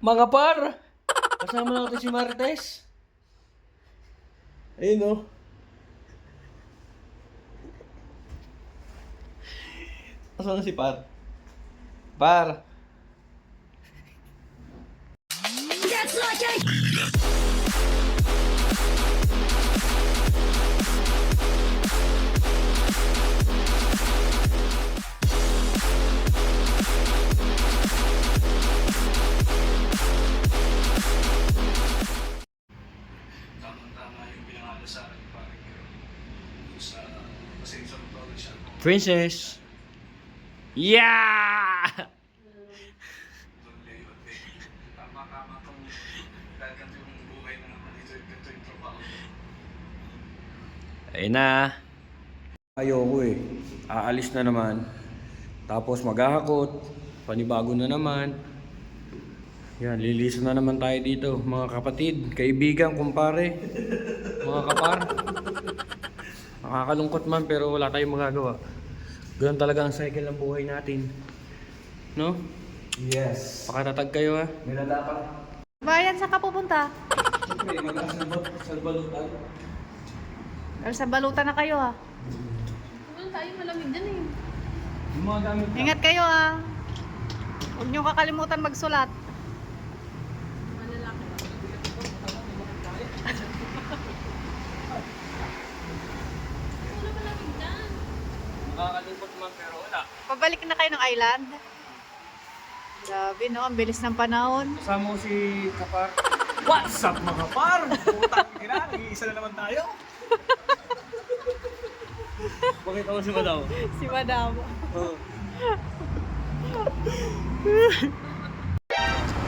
Mga par! Kasama natin si Martes. Ayun o. Kasama na si Par. Par! Tama-tama yung pinangalo sa akin parang sa pasensya ko to siya. Princess! Yeah! Tama-tama kung dahil ganito yung buhay na naman dito, ganito yung trabaho. Ayun na. Ayoko eh. Aalis na naman. Tapos maghahakot. Panibago na naman. Yan, lilisan na naman tayo dito. Mga kapatid, kaibigan, kumpare. Mga kapar. Nakakalungkot man pero wala tayong magagawa. Ganun talaga ang cycle ng buhay natin. No? Yes. Pakatatag kayo ha. May nadapat. Bayan, saan ka pupunta? Siyempre, mag-asalbalutan. Or sa balutan na kayo ha. Ano tayo malamig dyan eh. Yung mga gamit na. Ingat kayo ha. Huwag niyo kakalimutan magsulat. Malalaki. Wala malamig dyan. Nakakalungkot man pero wala. Pabalik na kayo ng island. Grabe no, ang bilis ng panahon. Kasama ko si Kapar. What's up mga par? Putang ina, nag-iisa na naman tayo. Bakit ako si Madaw? Si Madam. Oh.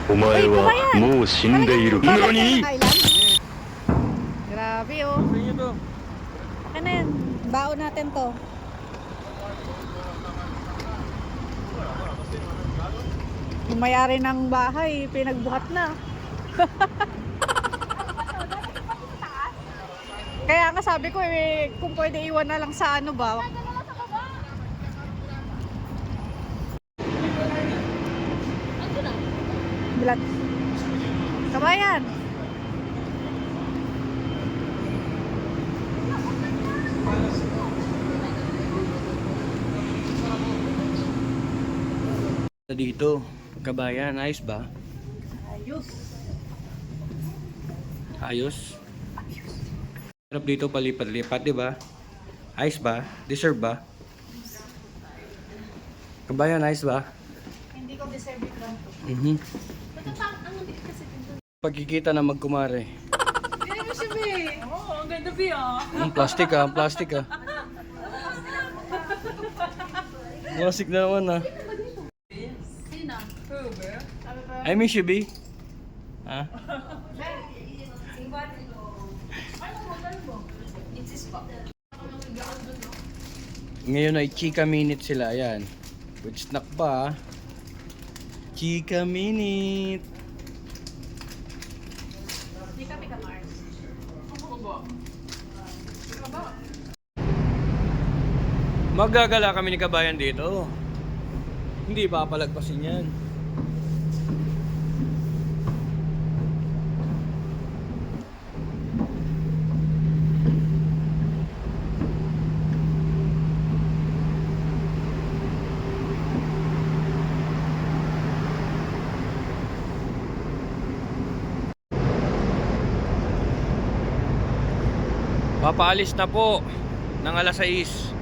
お前はもう死んでいる。 Pabalik na ng island. Grabe oh. Sa inyo to. Akin na yan. Baon natin to. Yung may-ari ng bahay, pinagbuhat na. Kaya nga sabi ko eh, kung pwede iwan na lang sa ano ba. Ano na? Bilat. Kabayan. Dito, kabayan, ayos ba? Ayos. Ayos? Sarap dito palipat-lipat, di ba? Ayos ba? Deserve ba? Kabayan, ayos ba? Hindi ko deserve it lang to. Ang hindi kasi dito. Pagkikita na magkumare. Hindi mo siya be. Oo, ang ganda be ah. Plastic ah, plastic ah. Plastic na naman ah. Sina? Uber? I miss you, B. Ha? Ngayon ay chika minute sila, ayan. With snack pa. Chika minute. Hindi kami kamars. Magagala kami ni kabayan dito. Hindi papalagpasin yan. Papaalis na po ng alas 6.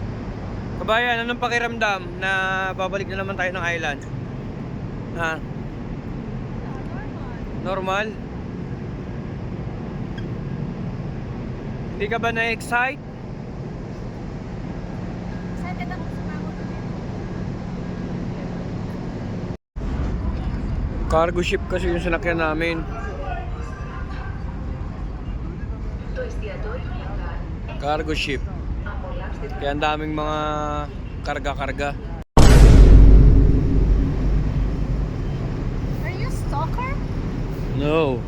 Kabayan, anong pakiramdam na babalik na naman tayo ng island? Ha? Normal? Hindi ka ba na-excite? Excited ako sa pagod ulit. Cargo ship kasi yung sinakyan namin. Cargo ship. Kaya ang daming mga karga-karga. Are you a stalker? No.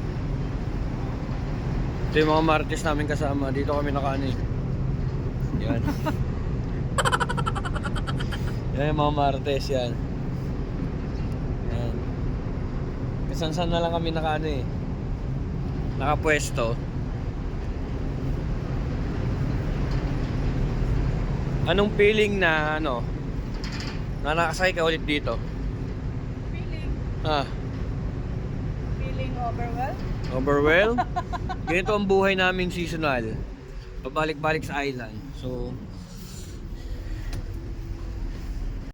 Ito yung mga Martes namin kasama. Dito kami nakaani. Yan. Yan yung mga Martes yan. Yan. San na lang kami nakapwesto. Anong feeling na nakasakay ka ulit dito? Feeling, Ah, feeling overwhelmed. overwhelmed? Ganito ang buhay naming seasonal. Pabalik-balik sa island. So,